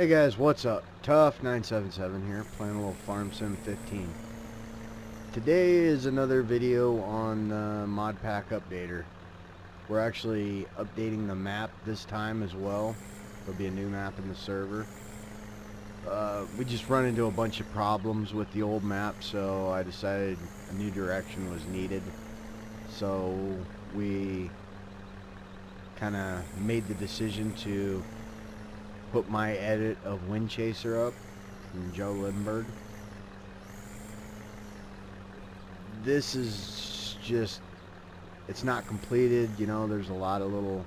Hey guys, what's up? Tough977 here, playing a little Farm Sim 15. Today is another video on the mod pack updater. We're actually updating the map this time as well. There'll be a new map in the server. We just run into a bunch of problems with the old map, so I decided a new direction was needed. So we kind of made the decision to put my edit of Wind Chaser up from Joe Limberg. This is just, it's not completed, you know, there's a lot of little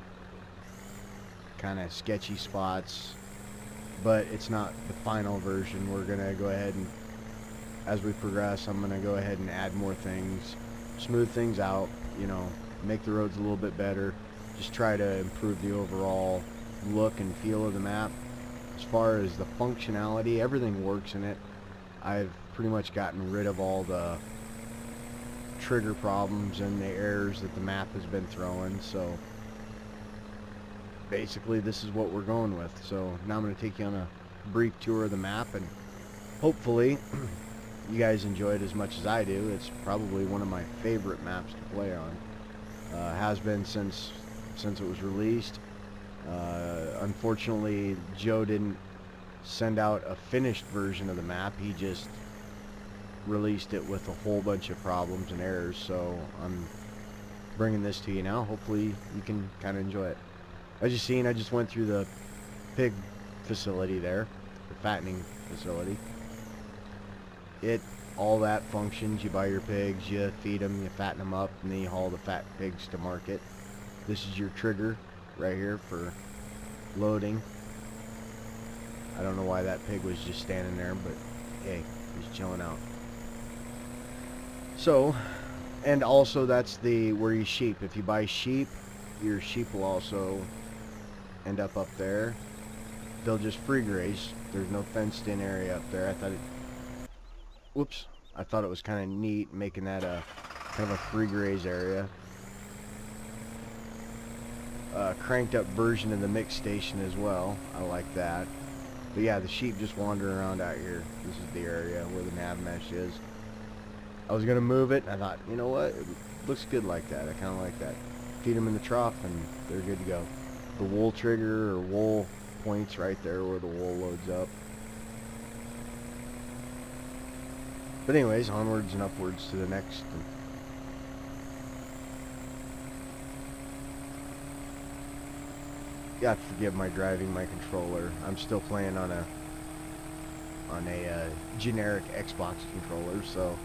kind of sketchy spots, but it's not the final version. We're gonna go ahead and, as we progress, I'm gonna go ahead and add more things, smooth things out, you know, make the roads a little bit better, just try to improve the overall look and feel of the map. As far as the functionality, everything works in it. I've pretty much gotten rid of all the trigger problems and the errors that the map has been throwing, so basically this is what we're going with. So now I'm going to take you on a brief tour of the map, and hopefully you guys enjoy it as much as I do. It's probably one of my favorite maps to play on. Has been since it was released. Unfortunately, Joe didn't send out a finished version of the map. He just released it with a whole bunch of problems and errors, so I'm bringing this to you now. Hopefully you can kind of enjoy it. As you've seen, I just went through the pig facility there, the fattening facility. All that functions. You buy your pigs, you feed them, you fatten them up, and then you haul the fat pigs to market. This is your trigger right here for loading. I don't know why that pig was just standing there, but hey, he's chilling out. So, and also that's where you sheep. If you buy sheep, your sheep will also end up there. They'll just free graze. There's no fenced in area up there. I thought it was kind of neat making that a kind of a free graze area. Cranked up version of the mix station as well. I like that. But yeah, the sheep just wander around out here. This is the area where the nav mesh is. I was gonna move it, and I thought, you know what, it looks good like that. I kind of like that. Feed them in the trough, and they're good to go. The wool trigger or wool points right there where the wool loads up. But anyways, onwards and upwards to the next. You have to forgive my driving my controller. I'm still playing on a generic Xbox controller, so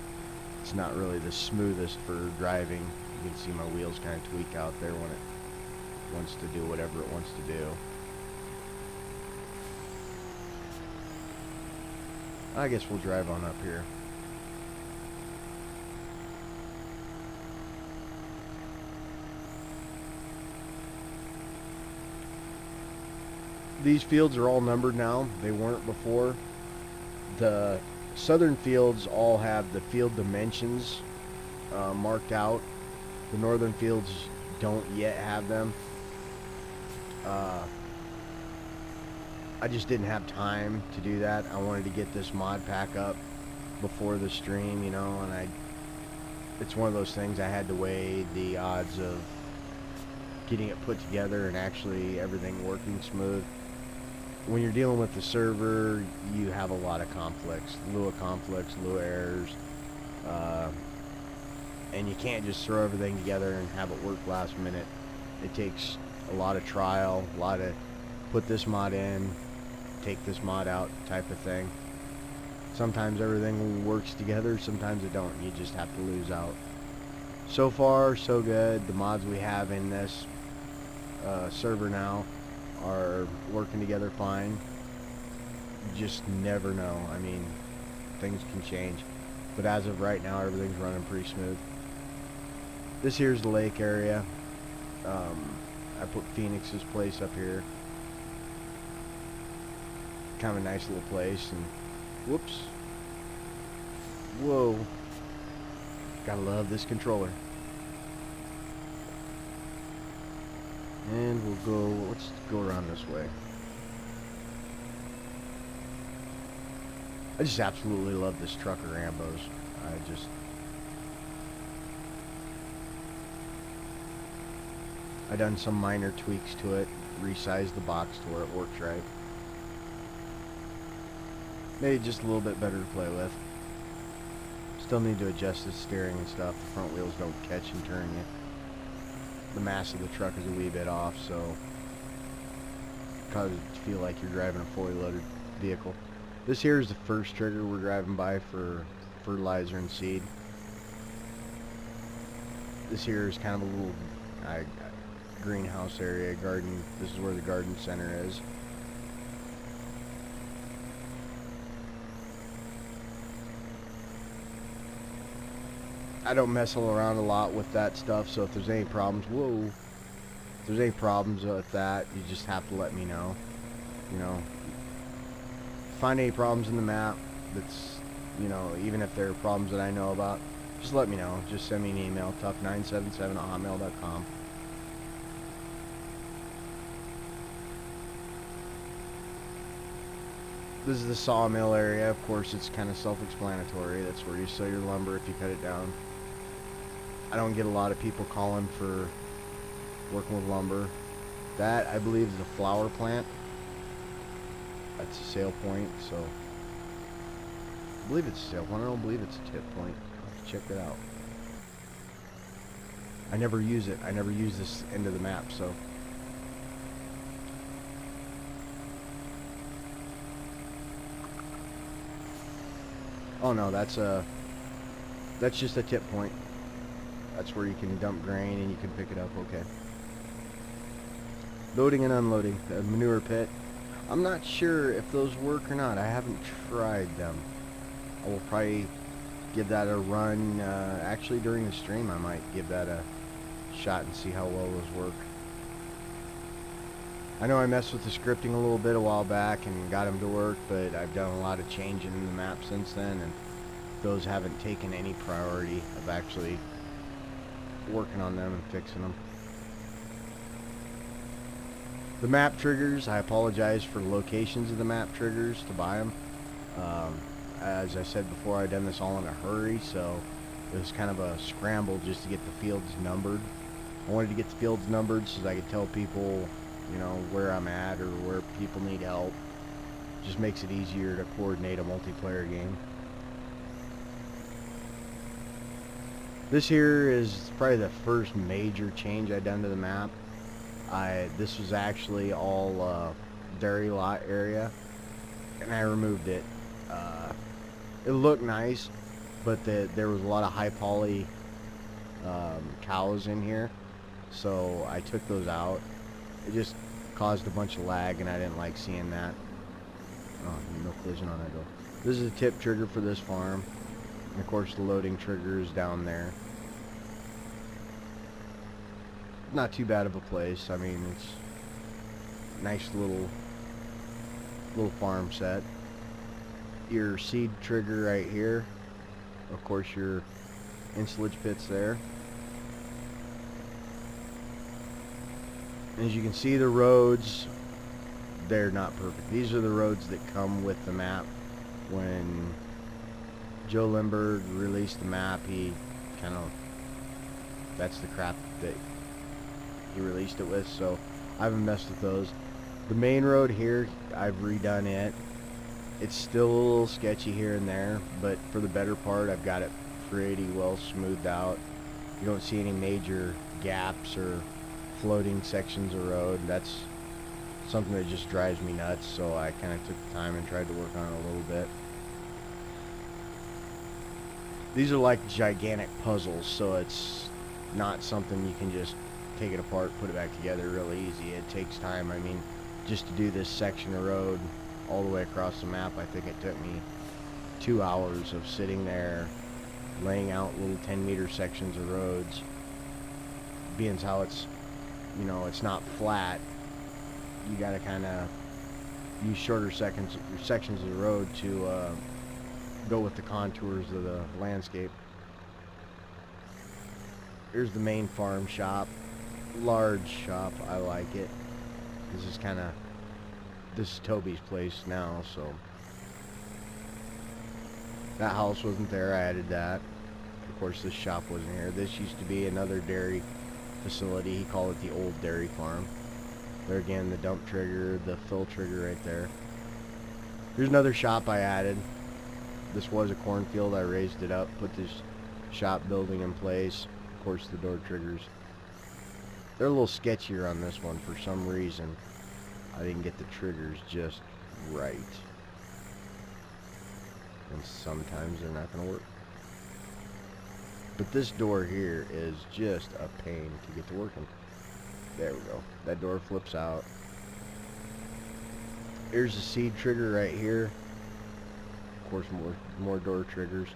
it's not really the smoothest for driving. You can see my wheels kind of tweak out there when it wants to do whatever it wants to do. I guess we'll drive on up here. These fields are all numbered now. They weren't before. The southern fields all have the field dimensions marked out. The northern fields don't yet have them. I just didn't have time to do that. I wanted to get this mod pack up before the stream, you know, and it's one of those things. I had to weigh the odds of getting it put together and actually everything working smooth. When you're dealing with the server, you have a lot of conflicts, Lua errors, and you can't just throw everything together and have it work last minute. It takes a lot of trial, a lot of put this mod in, take this mod out type of thing. Sometimes everything works together, sometimes it don't. You just have to lose out. So far, so good. The mods we have in this server now are working together fine. You just never know. I mean, things can change, but as of right now, everything's running pretty smooth. This here's the lake area. I put Feenix's place up here. Kind of a nice little place. And whoops, whoa, gotta love this controller. And we'll go, let's go around this way. I just absolutely love this trucker Rambos. I done some minor tweaks to it, resized the box to where it works right. Made it just a little bit better to play with. Still need to adjust the steering and stuff. The front wheels don't catch and turn you. The mass of the truck is a wee bit off, so cause it to feel like you're driving a fully loaded vehicle. This here is the first trigger we're driving by for fertilizer and seed. This here is kind of a little greenhouse area, garden. This is where the garden center is. I don't mess around a lot with that stuff, so if there's any problems, if there's any problems with that, you just have to let me know. You know, find any problems in the map that's, you know, even if there are problems that I know about, just let me know. Just send me an email, tuck977@hotmail.com. This is the sawmill area. Of course, it's kind of self-explanatory. That's where you sell your lumber if you cut it down. I don't get a lot of people calling for working with lumber. That, I believe, is a flower plant. That's a sale point, so I believe it's a sale point. I don't believe it's a tip point. I'll have to check that out. I never use it. I never use this end of the map, so. Oh no, that's just a tip point. That's where you can dump grain and you can pick it up. Okay. Loading and unloading. The manure pit. I'm not sure if those work or not. I haven't tried them. I will probably give that a run. Actually, during the stream, I might give that a shot and see how well those work. I know I messed with the scripting a little bit a while back and got them to work, but I've done a lot of changing in the map since then, and those haven't taken any priority of actually working on them and fixing them. The map triggers, I apologize for the locations of the map triggers to buy them. As I said before, I've done this all in a hurry, so it was kind of a scramble just to get the fields numbered. I wanted to get the fields numbered so that I could tell people, you know, where I'm at or where people need help. Just makes it easier to coordinate a multiplayer game. This here is probably the first major change I've done to the map. This was actually all dairy lot area, and I removed it. It looked nice, but there was a lot of high poly cows in here, so I took those out. It just caused a bunch of lag, and I didn't like seeing that. Oh, no collision on that door. This is a tip trigger for this farm. And of course the loading trigger is down there. Not too bad of a place. I mean, it's a nice little farm set. Your seed trigger right here. Of course your ensilage pits there. As you can see, the roads, they're not perfect. These are the roads that come with the map. When Joe Lindbergh released the map, he kind of, that's the crap that he released it with, so I haven't messed with those. The main road here, I've redone it. It's still a little sketchy here and there, but for the better part, I've got it pretty well smoothed out. You don't see any major gaps or floating sections of road. That's something that just drives me nuts, so I kind of took the time and tried to work on it a little bit. These are like gigantic puzzles, so it's not something you can just take it apart, put it back together really easy. It takes time. I mean, just to do this section of road all the way across the map, I think it took me 2 hours of sitting there laying out little 10-meter sections of roads. Being as how it's, you know, it's not flat, you gotta kind of use shorter sections of the road to go with the contours of the landscape. Here's the main farm shop. Large shop. I like it. This is Toby's place now, so That house wasn't there, I added that. Of course, this shop wasn't here. This used to be another dairy facility. He called it the old dairy farm. There again, the dump trigger, the fill trigger right there. Here's another shop I added. This was a cornfield. I raised it up, put this shop building in place. Of course, the door triggers. They're a little sketchier on this one for some reason. I didn't get the triggers just right. And sometimes they're not going to work. But this door here is just a pain to get to working. There we go. That door flips out. Here's the seed trigger right here. Of course, more door triggers.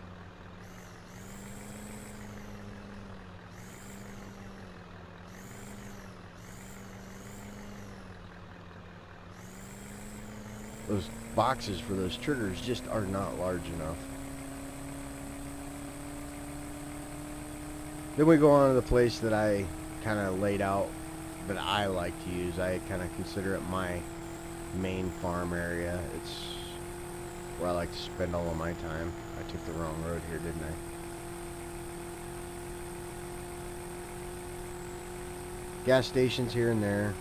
Those boxes for those triggers just are not large enough. Then we go on to the place that I kind of laid out that I like to use. I kind of consider it my main farm area. It's where I like to spend all of my time. I took the wrong road here, didn't I? Gas stations here and there.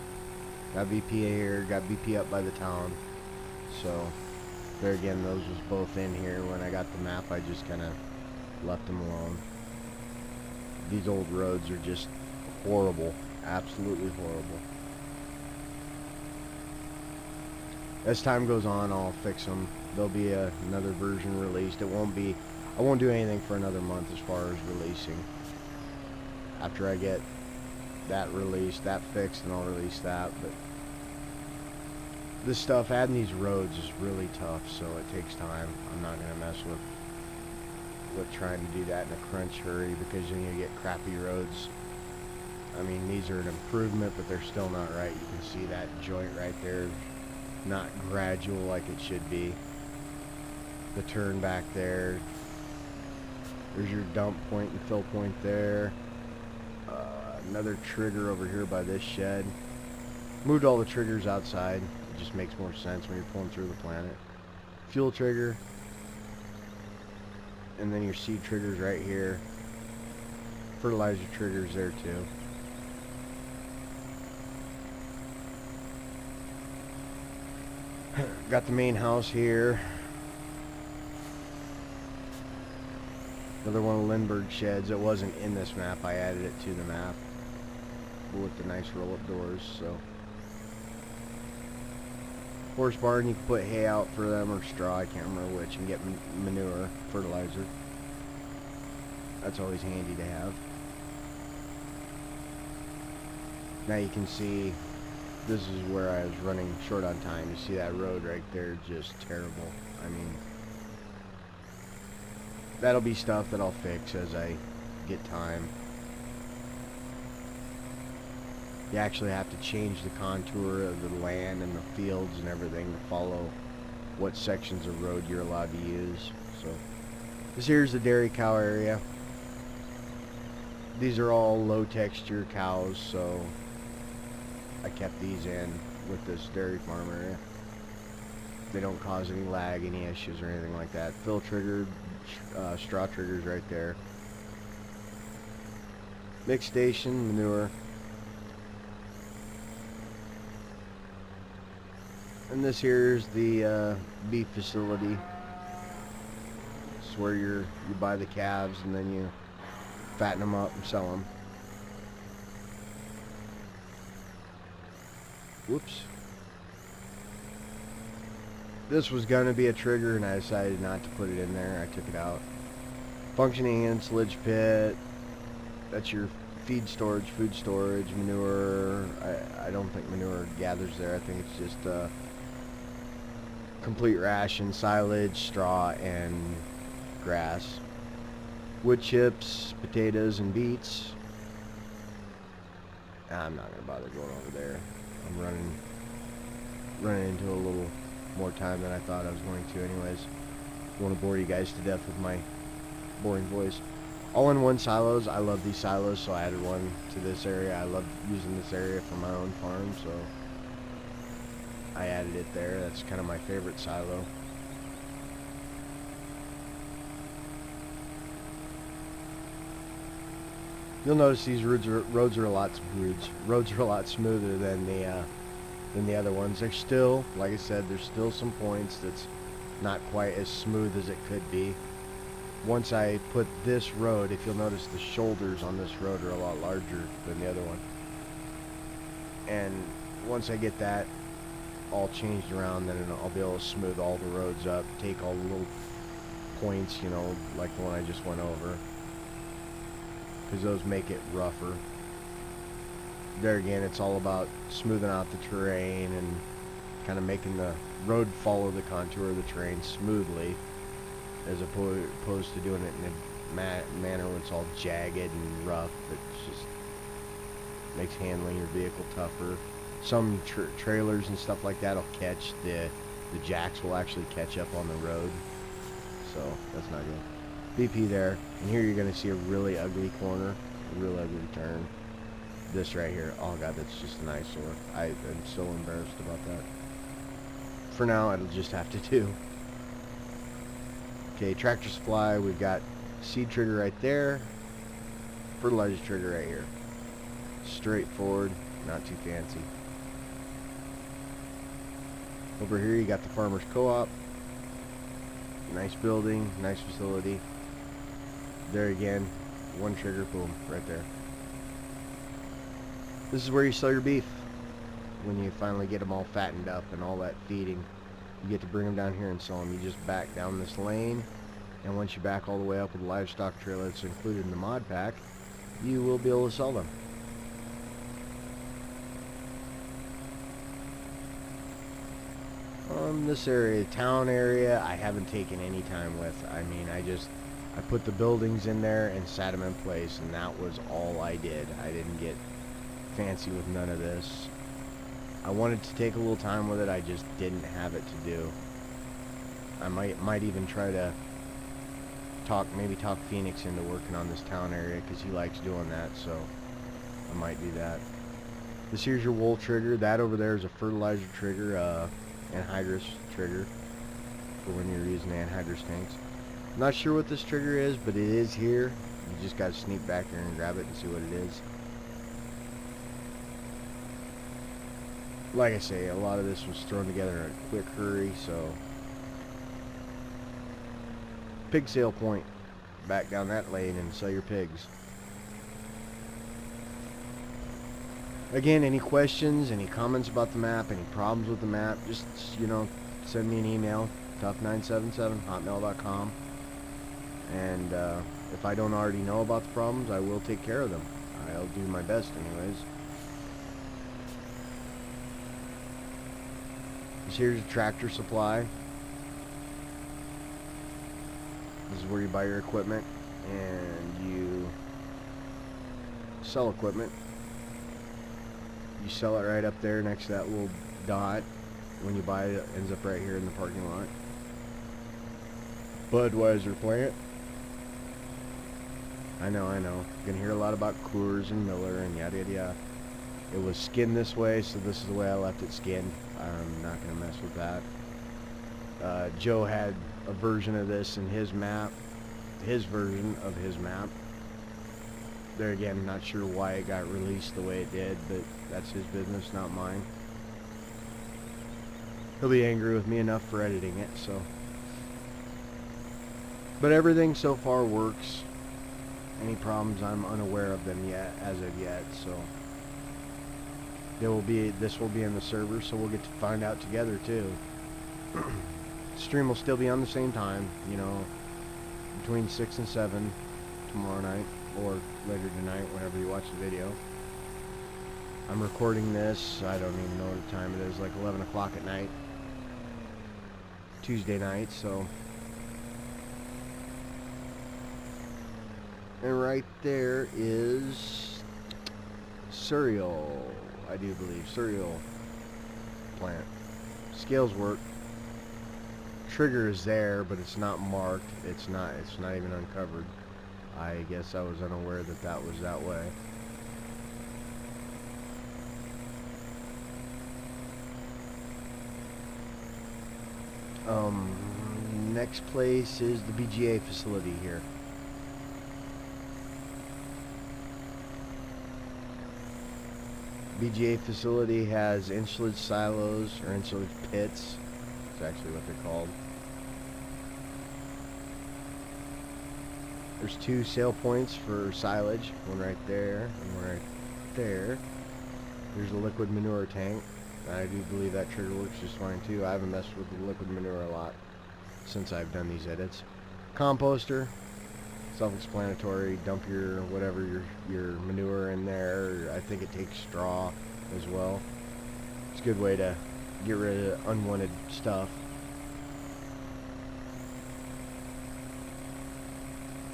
Got VPA here, got BP up by the town. So, there again, those was both in here. When I got the map, I just kind of left them alone. These old roads are just horrible. Absolutely horrible. As time goes on, I'll fix them. There'll be another version released. I won't do anything for another month as far as releasing. After I get that released, that fixed, and I'll release that. But this stuff, adding these roads is really tough, so it takes time. I'm not going to mess with trying to do that in a crunch hurry, because then you get crappy roads. I mean, these are an improvement, but they're still not right. You can see that joint right there, not gradual like it should be. The turn back there. There's your dump point and fill point there. Another trigger over here by this shed. Moved all the triggers outside. It just makes more sense when you're pulling through the planet. Fuel trigger. And then your seed triggers right here. Fertilizer triggers there too. Got the main house here. Another one of Lindbergh sheds. It wasn't in this map. I added it to the map with the nice roll-up doors. So, horse barn, you can put hay out for them or straw. I can't remember which, and get manure, fertilizer. That's always handy to have. Now you can see this is where I was running short on time. You see that road right there, just terrible. I mean, that'll be stuff that I'll fix as I get time. You actually have to change the contour of the land and the fields and everything to follow what sections of road you're allowed to use. So, this here's the dairy cow area. These are all low texture cows, so I kept these in with this dairy farm area. They don't cause any lag, any issues or anything like that. Fill triggered, straw triggers right there. Mix station, manure. And this here's the beef facility. It's where you buy the calves and then you fatten them up and sell them. Whoops. This was going to be a trigger and I decided not to put it in there. I took it out. Functioning ensilage pit. That's your feed storage, food storage, manure. I don't think manure gathers there. I think it's just complete ration, silage, straw, and grass. Wood chips, potatoes, and beets. I'm not going to bother going over there. I'm running into a little more time than I thought I was going to anyways. I want to bore you guys to death with my boring voice. All-in-one silos. I love these silos, so I added one to this area. I love using this area for my own farm, so I added it there. That's kind of my favorite silo. You'll notice these roads are a lot smoother than the other ones. They're still, like I said, there's still some points that's not quite as smooth as it could be. Once I put this road, if you'll notice, the shoulders on this road are a lot larger than the other one. And once I get that all changed around, then I'll be able to smooth all the roads up, take all the little points, you know, like the one I just went over, because those make it rougher. There again, it's all about smoothing out the terrain and kind of making the road follow the contour of the terrain smoothly, as opposed to doing it in a manner where it's all jagged and rough. It just makes handling your vehicle tougher. Some trailers and stuff like that will catch the jacks will actually catch up on the road, so that's not good. BP there, and here you're going to see a really ugly corner, a real ugly turn. This right here, oh god, that's just an eyesore. I'm so embarrassed about that. For now, it'll just have to do. Okay, tractor supply, we've got seed trigger right there, fertilizer trigger right here. Straightforward, not too fancy. Over here you got the Farmers Co-op. Nice building, nice facility. There again, one trigger, boom, right there. This is where you sell your beef. When you finally get them all fattened up and all that feeding, you get to bring them down here and sell them. You just back down this lane, and once you back all the way up with the livestock trailer that's included in the mod pack, you will be able to sell them. This area, town area, I haven't taken any time with. I mean, I put the buildings in there and sat them in place, and that was all I did. I didn't get fancy with none of this. I wanted to take a little time with it, I just didn't have it to do. I might even try to talk Feenix into working on this town area, because he likes doing that, so I might do that. This here's your wool trigger. That over there is a fertilizer trigger, anhydrous trigger for when you're using anhydrous tanks. I'm not sure what this trigger is, but it is here. You just gotta sneak back here and grab it and see what it is. Like I say, a lot of this was thrown together in a quick hurry, so pig sale point. Back down that lane and sell your pigs. Again, any questions, any comments about the map, any problems with the map, just, you know, send me an email, tough977@hotmail.com. And if I don't already know about the problems, I will take care of them. I'll do my best anyways. Here's a tractor supply. This is where you buy your equipment and you sell equipment. You sell it right up there next to that little dot. When you buy it, it ends up right here in the parking lot. Budweiser plant. I know. You're gonna hear a lot about Coors and Miller and yada yada yada. It was skinned this way, so this is the way I left it skinned. I'm not gonna mess with that. Joe had a version of this in his map, his version of his map. There again, not sure why it got released the way it did, but that's his business, not mine. He'll be angry with me enough for editing it, so. But everything so far works. Any problems, I'm unaware of them yet, as of yet, so. This will be in the server, so we'll get to find out together too. Stream will still be on the same time, you know, between 6 and 7 tomorrow night, or later tonight, whenever you watch the video. I'm recording this, I don't even know what time it is, like 11 o'clock at night, Tuesday night, so. And right there is cereal, I do believe, cereal plant. Scales work. Trigger is there, but it's not marked. It's not even uncovered. I guess I was unaware that that was that way. Next place is the BGA facility here. BGA facility has insulage silos, or insulage pits. That's actually what they're called. There's 2 sale points for silage, one right there and one right there. There's a liquid manure tank. I do believe that trigger works just fine too. I haven't messed with the liquid manure a lot since I've done these edits. Composter, self-explanatory. Dump your whatever your manure in there. I think it takes straw as well. It's a good way to get rid of unwanted stuff.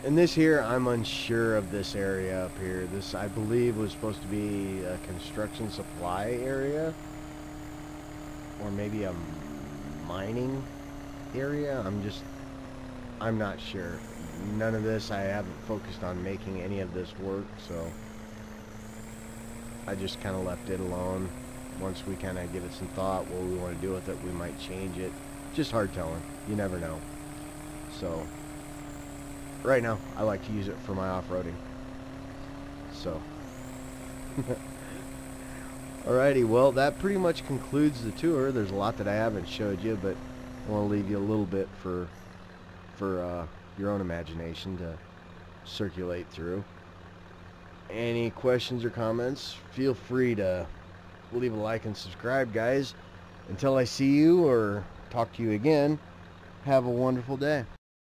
And this here, I'm unsure of this area up here. This, I believe, was supposed to be a construction supply area, or maybe a mining area. I'm not sure. None of this, I haven't focused on making any of this work, so I just kind of left it alone. Once we kind of give it some thought, what we want to do with it, we might change it. Just hard telling. You never know. So right now, I like to use it for my off-roading. So, alrighty, well, that pretty much concludes the tour. There's a lot that I haven't showed you, but I want to leave you a little bit for your own imagination to circulate through. Any questions or comments, feel free to leave a like and subscribe, guys. Until I see you or talk to you again, have a wonderful day.